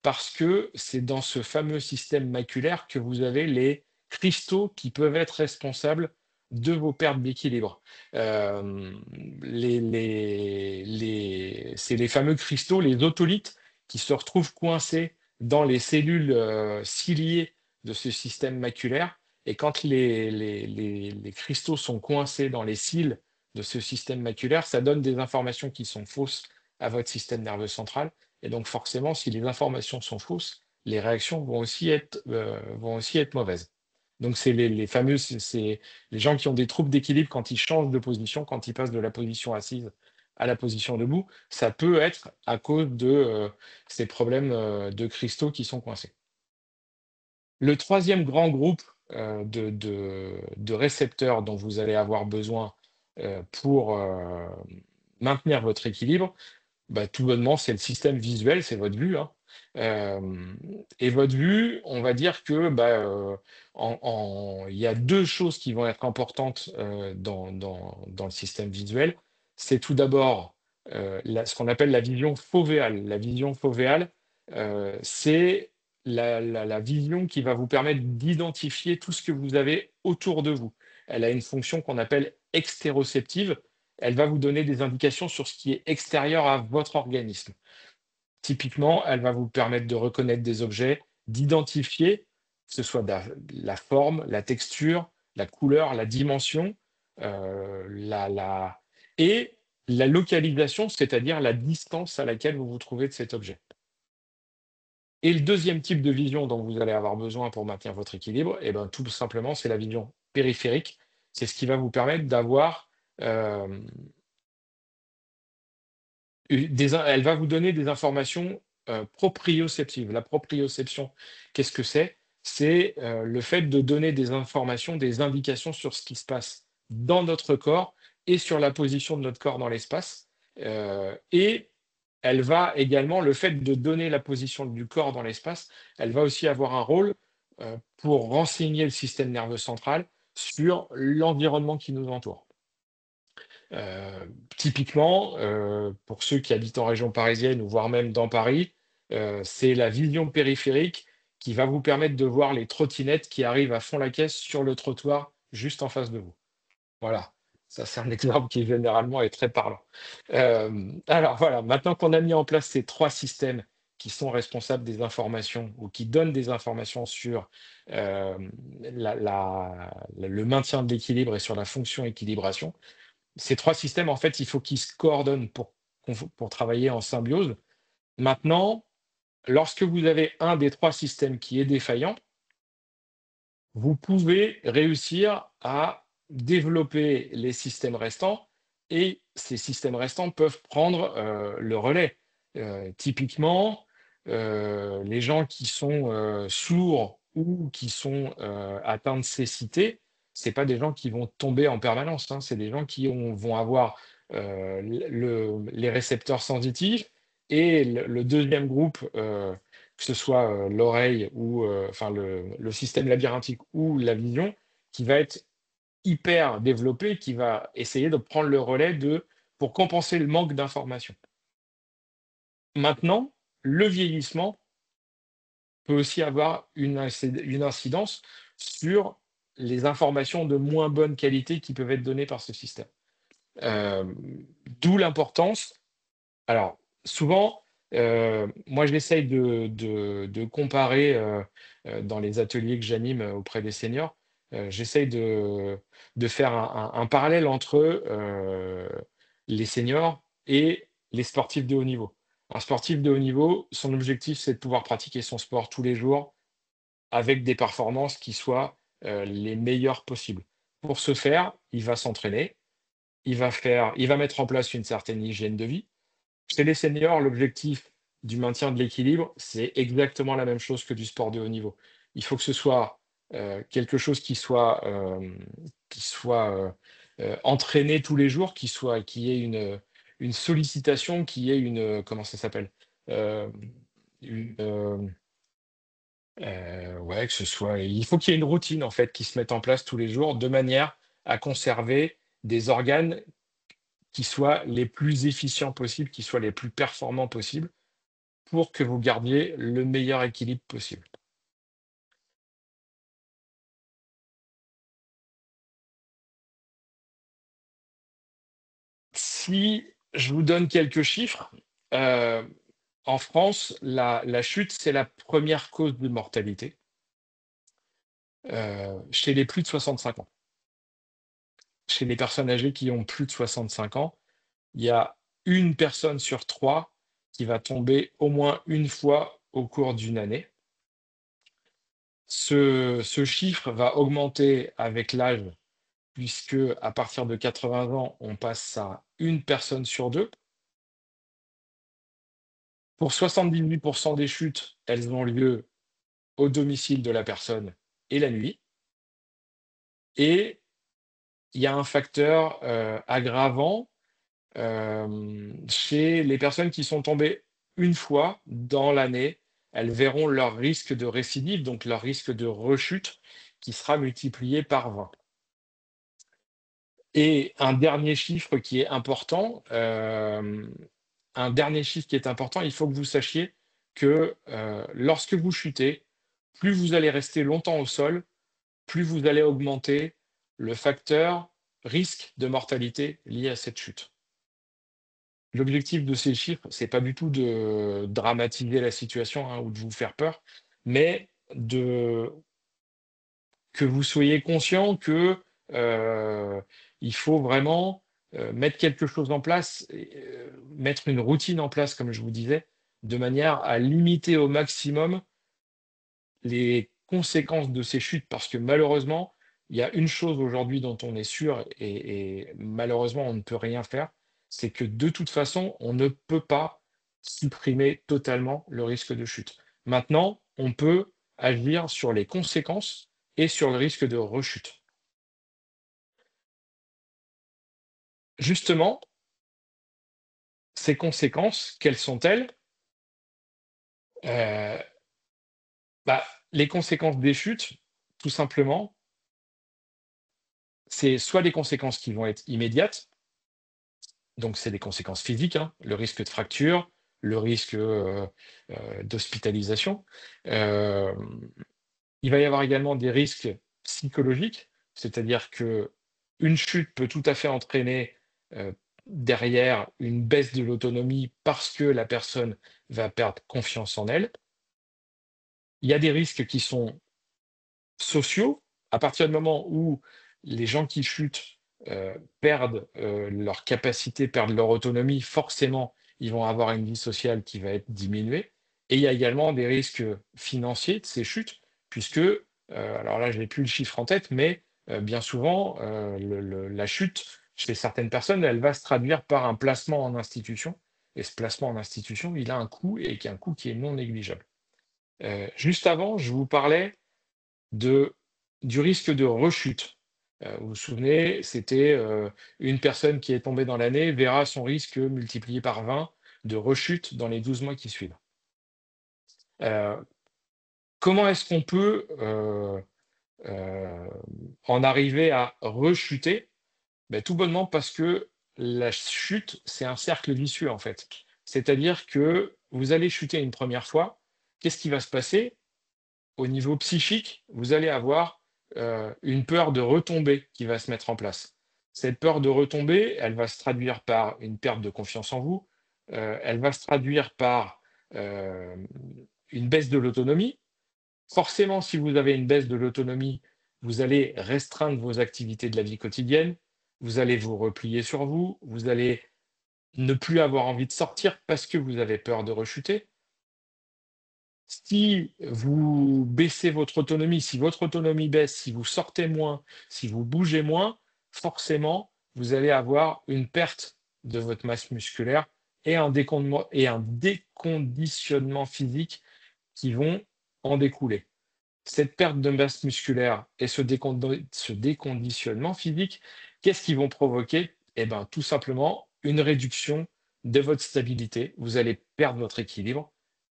parce que c'est dans ce fameux système maculaire que vous avez les cristaux qui peuvent être responsables de vos pertes d'équilibre. Hem, c'est les fameux cristaux, les otolithes, qui se retrouvent coincés dans les cellules, ciliées de ce système maculaire, et quand les cristaux sont coincés dans les cils de ce système maculaire, ça donne des informations qui sont fausses à votre système nerveux central, et donc forcément, si les informations sont fausses, les réactions vont aussi être mauvaises. Donc c'est les fameux c'est les gens qui ont des troubles d'équilibre quand ils changent de position, quand ils passent de la position assise à la position debout, ça peut être à cause de, ces problèmes, de cristaux qui sont coincés. Le troisième grand groupe, de récepteurs dont vous allez avoir besoin, pour, maintenir votre équilibre, bah, tout bonnement, c'est le système visuel, c'est votre vue, hein. Et votre vue, on va dire que, bah, il y a 2 choses qui vont être importantes, dans le système visuel. C'est tout d'abord, ce qu'on appelle la vision fovéale. La vision fovéale, c'est la vision qui va vous permettre d'identifier tout ce que vous avez autour de vous. Elle a une fonction qu'on appelle extéroceptive. Elle va vous donner des indications sur ce qui est extérieur à votre organisme. Typiquement, elle va vous permettre de reconnaître des objets, d'identifier, que ce soit la forme, la texture, la couleur, la dimension, et la localisation, c'est-à-dire la distance à laquelle vous vous trouvez de cet objet. Et le deuxième type de vision dont vous allez avoir besoin pour maintenir votre équilibre, eh ben, tout simplement, c'est la vision périphérique. C'est ce qui va vous permettre d'avoir, euh, elle va vous donner des informations, proprioceptives. La proprioception, qu'est-ce que c'est? C'est, le fait de donner des informations, des indications sur ce qui se passe dans notre corps et sur la position de notre corps dans l'espace. Et elle va également, le fait de donner la position du corps dans l'espace, elle va aussi avoir un rôle, pour renseigner le système nerveux central sur l'environnement qui nous entoure. Typiquement, pour ceux qui habitent en région parisienne ou voire même dans Paris, c'est la vision périphérique qui va vous permettre de voir les trottinettes qui arrivent à fond la caisse sur le trottoir juste en face de vous. Voilà, ça c'est un exemple qui généralement est très parlant. Alors voilà, maintenant qu'on a mis en place ces 3 systèmes qui sont responsables des informations ou qui donnent des informations sur, le maintien de l'équilibre et sur la fonction équilibration, ces 3 systèmes, en fait, il faut qu'ils se coordonnent pour travailler en symbiose. Maintenant, lorsque vous avez un des 3 systèmes qui est défaillant, vous pouvez réussir à développer les systèmes restants, et ces systèmes restants peuvent prendre, le relais. Typiquement, les gens qui sont, sourds ou qui sont, atteints de cécité, c'est pas des gens qui vont tomber en permanence, hein. C'est des gens qui vont avoir, les récepteurs sensitifs, et le 2e groupe, que ce soit, l'oreille ou, enfin le système labyrinthique ou la vision, qui va être hyper développé, qui va essayer de prendre le relais pour compenser le manque d'informations. Maintenant, le vieillissement peut aussi avoir une incidence sur les informations de moins bonne qualité qui peuvent être données par ce système. Hem, D'où l'importance. Alors, souvent, moi, j'essaye de comparer, dans les ateliers que j'anime, auprès des seniors, j'essaye de faire un parallèle entre, les seniors et les sportifs de haut niveau. Un sportif de haut niveau, son objectif, c'est de pouvoir pratiquer son sport tous les jours avec des performances qui soient, les meilleures possibles. Pour ce faire, il va s'entraîner, il va mettre en place une certaine hygiène de vie. Chez les seniors, l'objectif du maintien de l'équilibre, c'est exactement la même chose que du sport de haut niveau. Il faut que ce soit, quelque chose qui soit, entraîné tous les jours, qui ait une sollicitation, qui ait comment ça s'appelle? Hem, une, ouais, il faut qu'il y ait une routine, en fait, qui se mette en place tous les jours, de manière à conserver des organes qui soient les plus efficients possibles, qui soient les plus performants possibles, pour que vous gardiez le meilleur équilibre possible. Si je vous donne quelques chiffres, en France, la chute, c'est la première cause de mortalité chez les plus de 65 ans. Chez les personnes âgées qui ont plus de 65 ans, il y a une personne sur trois qui va tomber au moins une fois au cours d'une année. Ce chiffre va augmenter avec l'âge, puisque à partir de 80 ans, on passe à une personne sur deux. Pour 78% des chutes, elles ont lieu au domicile de la personne et la nuit. Et il y a un facteur aggravant chez les personnes qui sont tombées une fois dans l'année. Elles verront leur risque de récidive, donc leur risque de rechute, qui sera multiplié par 20. Et un dernier chiffre qui est important, il faut que vous sachiez que lorsque vous chutez, plus vous allez rester longtemps au sol, plus vous allez augmenter le facteur risque de mortalité lié à cette chute. L'objectif de ces chiffres, c'est pas du tout de dramatiser la situation, hein, ou de vous faire peur, mais que vous soyez conscient que il faut vraiment mettre quelque chose en place, mettre une routine en place, comme je vous disais, de manière à limiter au maximum les conséquences de ces chutes, parce que malheureusement, il y a une chose aujourd'hui dont on est sûr, et malheureusement on ne peut rien faire, c'est que de toute façon, on ne peut pas supprimer totalement le risque de chute. Maintenant, on peut agir sur les conséquences et sur le risque de rechute. Justement, ces conséquences, quelles sont-elles? Euh, bah, les conséquences des chutes, tout simplement, c'est soit des conséquences qui vont être immédiates, donc c'est des conséquences physiques, hein, le risque de fracture, le risque d'hospitalisation. Euh, il va y avoir également des risques psychologiques, c'est-à-dire que une chute peut tout à fait entraîner euh, derrière une baisse de l'autonomie parce que la personne va perdre confiance en elle. Il y a des risques qui sont sociaux. À partir du moment où les gens qui chutent perdent leur capacité, perdent leur autonomie, forcément, ils vont avoir une vie sociale qui va être diminuée. Et il y a également des risques financiers de ces chutes, puisque, alors là, je n'ai plus le chiffre en tête, mais bien souvent, la chute, chez certaines personnes, elle va se traduire par un placement en institution. Et ce placement en institution, il a un coût, et qui est un coût qui est non négligeable. Juste avant, je vous parlais de du risque de rechute. Vous vous souvenez, c'était, une personne qui est tombée dans l'année verra son risque multiplié par 20 de rechute dans les 12 mois qui suivent. Heu, Comment est-ce qu'on peut, heu, en arriver à rechuter? Beh, tout bonnement parce que la chute, c'est un cercle vicieux, en fait. C'est-à-dire que vous allez chuter une première fois, qu'est-ce qui va se passer? Au niveau psychique, vous allez avoir une peur de retomber qui va se mettre en place. Cette peur de retomber, elle va se traduire par une perte de confiance en vous, elle va se traduire par euh, une baisse de l'autonomie. Forcément, si vous avez une baisse de l'autonomie, vous allez restreindre vos activités de la vie quotidienne, vous allez vous replier sur vous, vous allez ne plus avoir envie de sortir parce que vous avez peur de rechuter. Si vous baissez votre autonomie, si votre autonomie baisse, si vous sortez moins, si vous bougez moins, forcément, vous allez avoir une perte de votre masse musculaire et et un déconditionnement physique qui vont en découler. Cette perte de masse musculaire et ce déconditionnement physique, qu'est-ce qu'ils vont provoquer? Eh bien, tout simplement une réduction de votre stabilité. Vous allez perdre votre équilibre.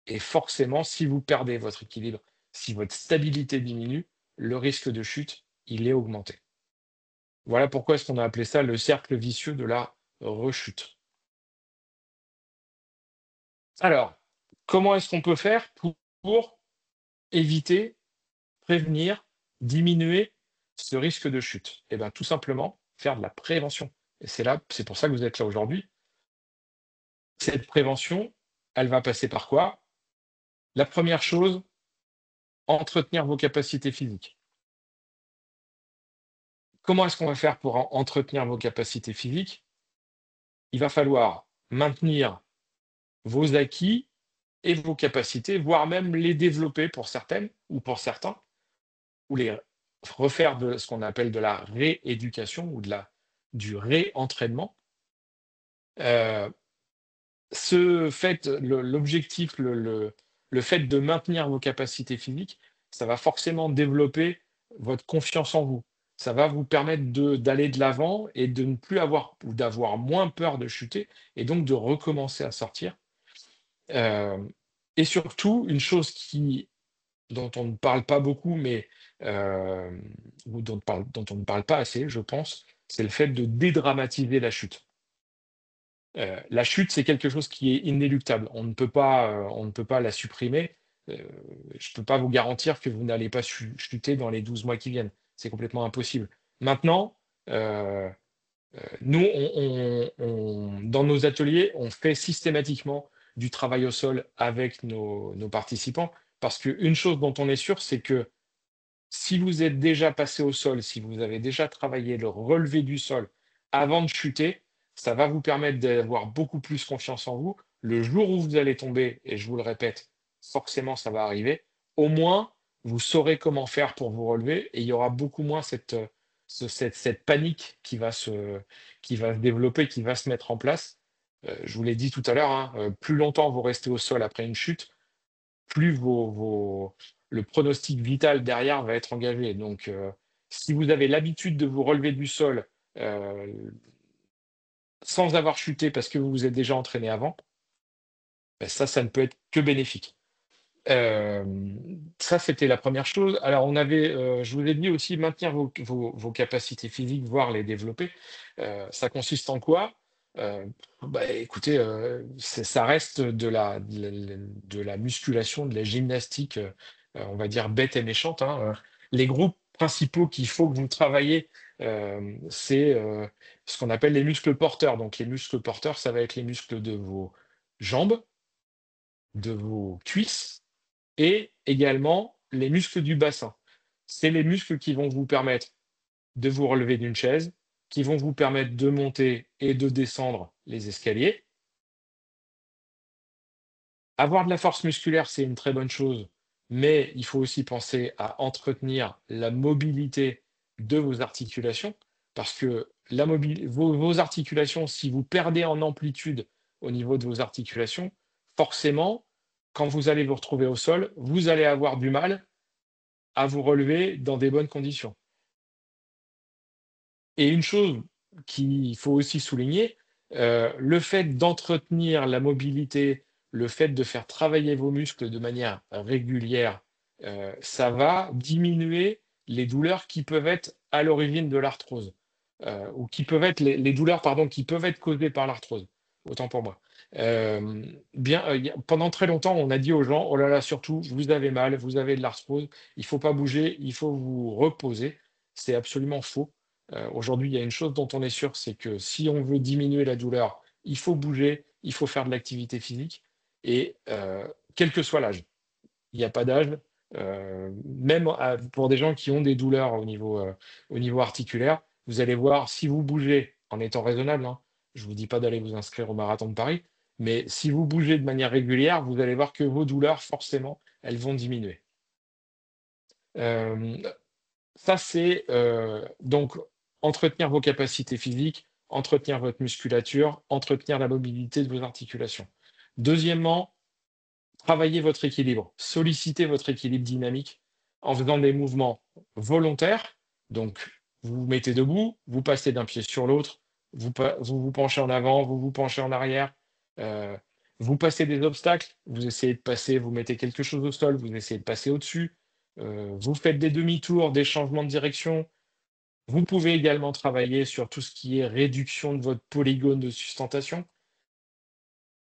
Et forcément, si vous perdez votre équilibre, si votre stabilité diminue, le risque de chute, il est augmenté. Voilà pourquoi est-ce qu'on a appelé ça le cercle vicieux de la rechute. Alors, comment est-ce qu'on peut faire pour éviter, prévenir, diminuer ce risque de chute? Eh bien, tout simplement, faire de la prévention. Et c'est pour ça que vous êtes là aujourd'hui. Cette prévention, elle va passer par quoi? La première chose, entretenir vos capacités physiques. Comment est-ce qu'on va faire pour entretenir vos capacités physiques? Il va falloir maintenir vos acquis et vos capacités, voire même les développer pour certaines ou pour certains, ou les refaire de ce qu'on appelle de la rééducation ou du réentraînement. Euh, L'objectif, le fait de maintenir vos capacités physiques, ça va forcément développer votre confiance en vous. Ça va vous permettre d'aller de l'avant et de ne plus avoir ou d'avoir moins peur de chuter et donc de recommencer à sortir. Euh, et surtout, une chose dont on ne parle pas beaucoup, mais euh, ou dont on ne parle pas assez, je pense, c'est le fait de dédramatiser la chute. La chute, c'est quelque chose qui est inéluctable. On ne peut pas la supprimer. Euh, je ne peux pas vous garantir que vous n'allez pas chuter dans les 12 mois qui viennent. C'est complètement impossible. Maintenant, euh, nous, dans nos ateliers, on fait systématiquement du travail au sol avec nos participants parce qu'une chose dont on est sûr, c'est que si vous êtes déjà passé au sol, si vous avez déjà travaillé le relevé du sol avant de chuter, ça va vous permettre d'avoir beaucoup plus confiance en vous. Le jour où vous allez tomber, et je vous le répète, forcément ça va arriver, au moins vous saurez comment faire pour vous relever et il y aura beaucoup moins cette panique qui va se développer, qui va se mettre en place. Je vous l'ai dit tout à l'heure, hein, plus longtemps vous restez au sol après une chute, plus le pronostic vital derrière va être engagé. Donc, si vous avez l'habitude de vous relever du sol euh, sans avoir chuté parce que vous vous êtes déjà entraîné avant, ben ça ne peut être que bénéfique. Euh, Ça, c'était la première chose. Alors, je vous ai dit aussi maintenir vos capacités physiques, voire les développer. Ça consiste en quoi? Bah, écoutez, ça reste de la musculation, de la gymnastique, on va dire bête et méchante, hein. Les groupes principaux qu'il faut que vous travaillez, c'est ce qu'on appelle les muscles porteurs. Donc, les muscles porteurs, ça va être les muscles de vos jambes, de vos cuisses et également les muscles du bassin. C'est les muscles qui vont vous permettre de vous relever d'une chaise, qui vont vous permettre de monter et de descendre les escaliers. Avoir de la force musculaire, c'est une très bonne chose, mais il faut aussi penser à entretenir la mobilité de vos articulations, parce que vos articulations, si vous perdez en amplitude au niveau de vos articulations, forcément, quand vous allez vous retrouver au sol, vous allez avoir du mal à vous relever dans des bonnes conditions. Et une chose qu'il faut aussi souligner, le fait d'entretenir la mobilité, le fait de faire travailler vos muscles de manière régulière, ça va diminuer les douleurs qui peuvent être à l'origine de l'arthrose, ou qui peuvent être les douleurs, pardon, qui peuvent être causées par l'arthrose. Autant pour moi. Pendant très longtemps, on a dit aux gens, oh là là, surtout, vous avez mal, vous avez de l'arthrose, il ne faut pas bouger, il faut vous reposer. C'est absolument faux. Aujourd'hui, il y a une chose dont on est sûr, c'est que si on veut diminuer la douleur, il faut bouger, il faut faire de l'activité physique, et quel que soit l'âge. Il n'y a pas d'âge, même pour des gens qui ont des douleurs au niveau articulaire, vous allez voir, si vous bougez en étant raisonnable, hein, je ne vous dis pas d'aller vous inscrire au marathon de Paris, mais si vous bougez de manière régulière, vous allez voir que vos douleurs, forcément, elles vont diminuer. Euh, Ça, c'est donc entretenir vos capacités physiques, entretenir votre musculature, entretenir la mobilité de vos articulations. Deuxièmement, travailler votre équilibre, solliciter votre équilibre dynamique en faisant des mouvements volontaires. Donc, vous vous mettez debout, vous passez d'un pied sur l'autre, vous vous penchez en avant, vous vous penchez en arrière, euh, vous passez des obstacles, vous essayez de passer, vous mettez quelque chose au sol, vous essayez de passer au-dessus, vous faites des demi-tours, des changements de direction. Vous pouvez également travailler sur tout ce qui est réduction de votre polygone de sustentation,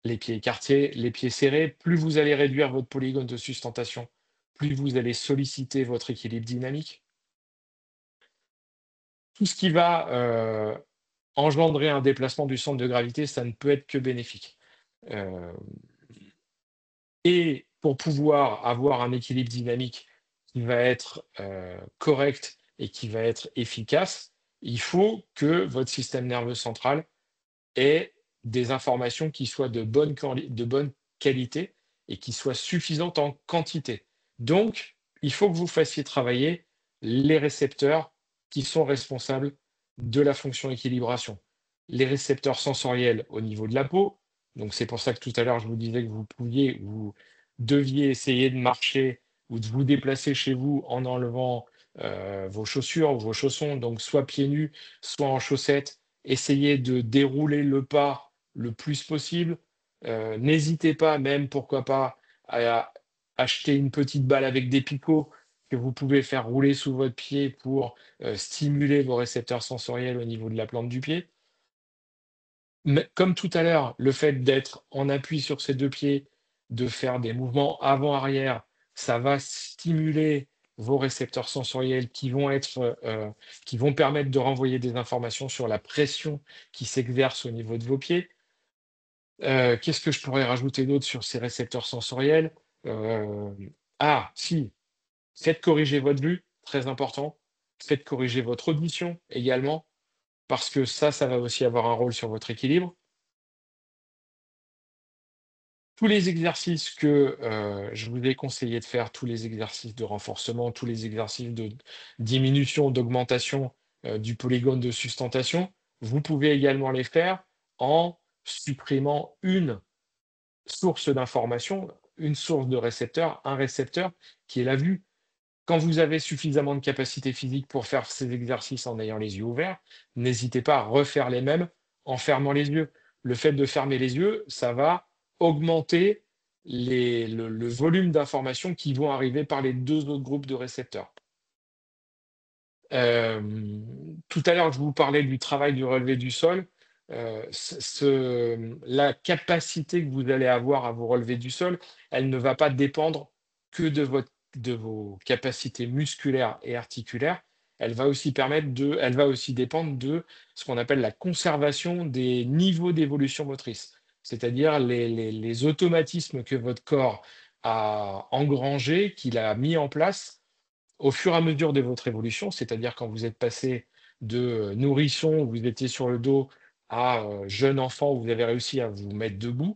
les pieds écartés, les pieds serrés. Plus vous allez réduire votre polygone de sustentation, plus vous allez solliciter votre équilibre dynamique. Tout ce qui va engendrer un déplacement du centre de gravité, ça ne peut être que bénéfique. Euh, et pour pouvoir avoir un équilibre dynamique qui va être correct et qui va être efficace, il faut que votre système nerveux central ait des informations qui soient de bonne qualité et qui soient suffisantes en quantité. Donc, il faut que vous fassiez travailler les récepteurs qui sont responsables de la fonction équilibration. Les récepteurs sensoriels au niveau de la peau. Donc, c'est pour ça que tout à l'heure, je vous disais que vous deviez essayer de marcher ou de vous déplacer chez vous en enlevant vos chaussures ou vos chaussons, donc soit pieds nus, soit en chaussettes. Essayez de dérouler le pas le plus possible. N'hésitez pas, même pourquoi pas, à acheter une petite balle avec des picots que vous pouvez faire rouler sous votre pied pour stimuler vos récepteurs sensoriels au niveau de la plante du pied. Mais comme tout à l'heure, le fait d'être en appui sur ses deux pieds, de faire des mouvements avant-arrière, ça va stimuler vos récepteurs sensoriels qui vont permettre de renvoyer des informations sur la pression qui s'exerce au niveau de vos pieds. Qu'est-ce que je pourrais rajouter d'autre sur ces récepteurs sensoriels? Ah si, faites corriger votre vue, très important. Faites corriger votre audition également, parce que ça va aussi avoir un rôle sur votre équilibre. Tous les exercices que, je vous ai conseillé de faire, tous les exercices de renforcement, tous les exercices de diminution, d'augmentation, du polygone de sustentation, vous pouvez également les faire en supprimant une source d'information, une source de récepteur, un récepteur qui est la vue. Quand vous avez suffisamment de capacité physique pour faire ces exercices en ayant les yeux ouverts, n'hésitez pas à refaire les mêmes en fermant les yeux. Le fait de fermer les yeux, ça va augmenter le volume d'informations qui vont arriver par les deux autres groupes de récepteurs. Tout à l'heure, je vous parlais du travail du relevé du sol. La capacité que vous allez avoir à vous relever du sol, elle ne va pas dépendre que de vos capacités musculaires et articulaires. Elle va aussi dépendre de ce qu'on appelle la conservation des niveaux d'évolution motrice, c'est-à-dire les automatismes que votre corps a engrangés, qu'il a mis en place au fur et à mesure de votre évolution, c'est-à-dire quand vous êtes passé de nourrisson, où vous étiez sur le dos, à jeune enfant, où vous avez réussi à vous mettre debout,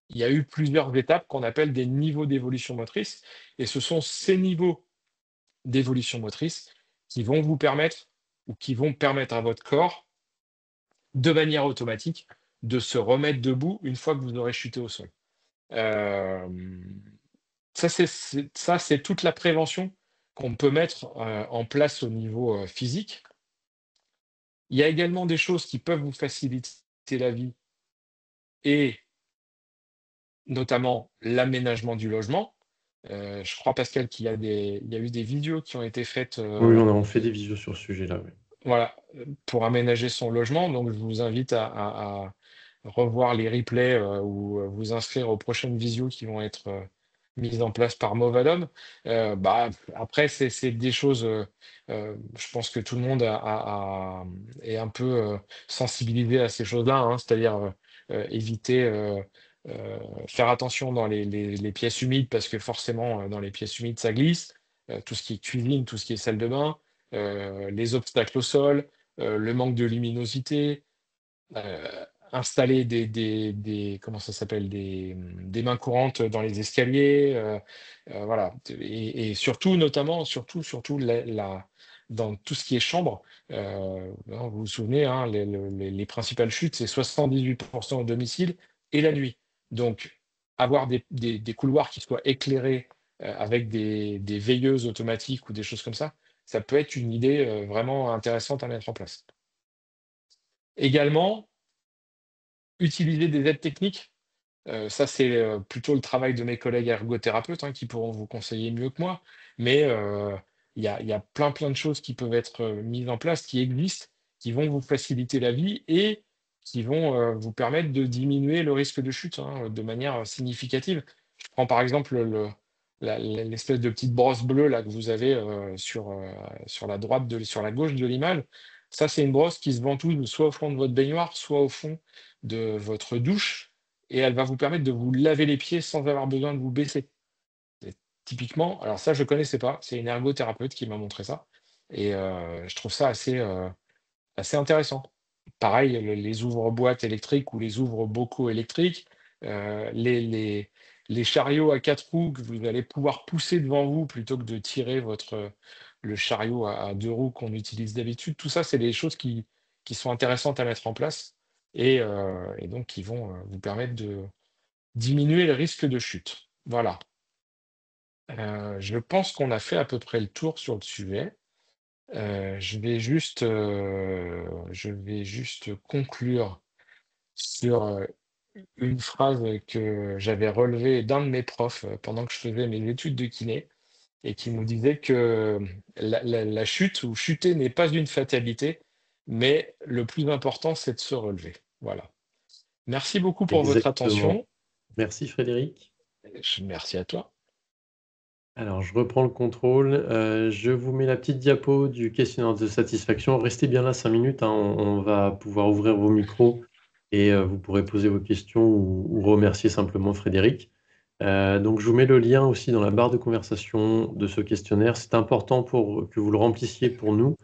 il y a eu plusieurs étapes qu'on appelle des niveaux d'évolution motrice. Et ce sont ces niveaux d'évolution motrice qui vont vous permettre ou qui vont permettre à votre corps, de manière automatique, de se remettre debout une fois que vous aurez chuté au sol. Euh, Ça, c'est toute la prévention qu'on peut mettre en place au niveau physique. Il y a également des choses qui peuvent vous faciliter la vie et notamment l'aménagement du logement. Je crois, Pascal, il y a eu des vidéos qui ont été faites Oui, on fait des visios sur ce sujet-là, oui. voilà, pour aménager son logement. Donc, je vous invite à revoir les replays ou vous inscrire aux prochaines visios qui vont être mises en place par Movadom. Bah, après, c'est des choses, je pense que tout le monde est un peu sensibilisé à ces choses-là, hein, c'est-à-dire éviter, faire attention dans les pièces humides, parce que forcément, dans les pièces humides, ça glisse. Tout ce qui est cuisine, tout ce qui est salle de bain, les obstacles au sol, le manque de luminosité, installer comment ça s'appelle, des mains courantes dans les escaliers, voilà. Et surtout, notamment, surtout dans tout ce qui est chambre, hein, vous vous souvenez, hein, les principales chutes, c'est 78% au domicile et la nuit. Donc, avoir des couloirs qui soient éclairés avec des veilleuses automatiques ou des choses comme ça peut être une idée vraiment intéressante à mettre en place. Également, utiliser des aides techniques. Ça, c'est plutôt le travail de mes collègues ergothérapeutes, hein, qui pourront vous conseiller mieux que moi. Mais il y a plein de choses qui peuvent être mises en place, qui existent, qui vont vous faciliter la vie et qui vont vous permettre de diminuer le risque de chute, hein, de manière significative. Je prends par exemple l'espèce de petite brosse bleue là, que vous avez sur la gauche de l'image. Ça, c'est une brosse qui se ventouse soit au fond de votre baignoire, soit au fond de votre douche, et elle va vous permettre de vous laver les pieds sans avoir besoin de vous baisser. Et typiquement, alors ça, je connaissais pas, c'est une ergothérapeute qui m'a montré ça, et je trouve ça assez intéressant. Pareil, les ouvre-boîtes électriques ou les ouvre-bocaux électriques, les chariots à 4 roues que vous allez pouvoir pousser devant vous plutôt que de tirer le chariot à 2 roues qu'on utilise d'habitude. Tout ça, c'est des choses qui sont intéressantes à mettre en place et donc qui vont vous permettre de diminuer le risque de chute. Voilà. Je pense qu'on a fait à peu près le tour sur le sujet. Je vais juste conclure sur, une phrase que j'avais relevée d'un de mes profs, pendant que je faisais mes études de kiné et qui nous disait que la chute ou chuter n'est pas une fatalité, mais le plus important, c'est de se relever. Voilà. Merci beaucoup pour votre Exactement. attention. Merci Frédéric. Merci à toi. Alors, je reprends le contrôle. Je vous mets la petite diapo du questionnaire de satisfaction. Restez bien là 5 minutes, hein. On va pouvoir ouvrir vos micros et vous pourrez poser vos questions ou remercier simplement Frédéric. Donc, je vous mets le lien aussi dans la barre de conversation de ce questionnaire. C'est important pour que vous le remplissiez pour nous,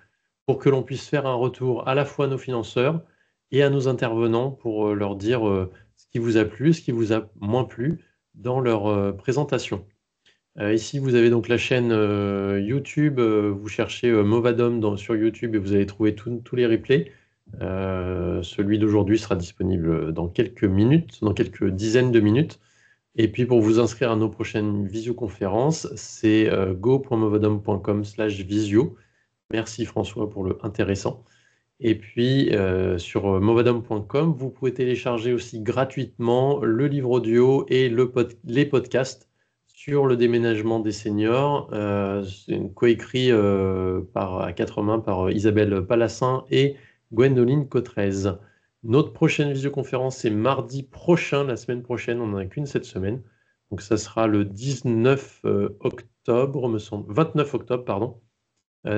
pour que l'on puisse faire un retour à la fois à nos financeurs et à nos intervenants pour leur dire ce qui vous a plu, ce qui vous a moins plu dans leur présentation. Ici, vous avez donc la chaîne YouTube. Vous cherchez Movadom sur YouTube et vous allez trouver tous les replays. Celui d'aujourd'hui sera disponible dans quelques minutes, dans quelques dizaines de minutes. Et puis pour vous inscrire à nos prochaines visioconférences, c'est go.movadom.com/visio. Merci François pour le intéressant. Et puis sur movadom.com, vous pouvez télécharger aussi gratuitement le livre audio et les podcasts sur le déménagement des seniors. C'est coécrit à quatre mains par Isabelle Palassin et Gwendoline Cotrez. Notre prochaine visioconférence, c'est mardi prochain, la semaine prochaine. On n'en a qu'une cette semaine. Donc ça sera le 19 octobre, me semble, 29 octobre, pardon.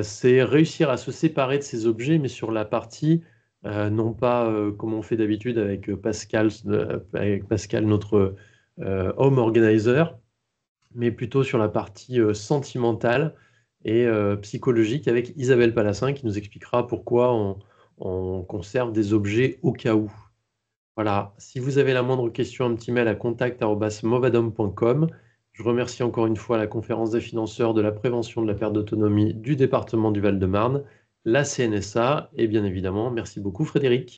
C'est réussir à se séparer de ces objets, mais sur la partie, non pas comme on fait d'habitude avec Pascal, notre home organizer, mais plutôt sur la partie sentimentale et psychologique avec Isabelle Palassin qui nous expliquera pourquoi on conserve des objets au cas où. Voilà, si vous avez la moindre question, un petit mail à contact@movadom.com. Je remercie encore une fois la conférence des financeurs de la prévention de la perte d'autonomie du département du Val-de-Marne, la CNSA et bien évidemment, merci beaucoup Frédéric.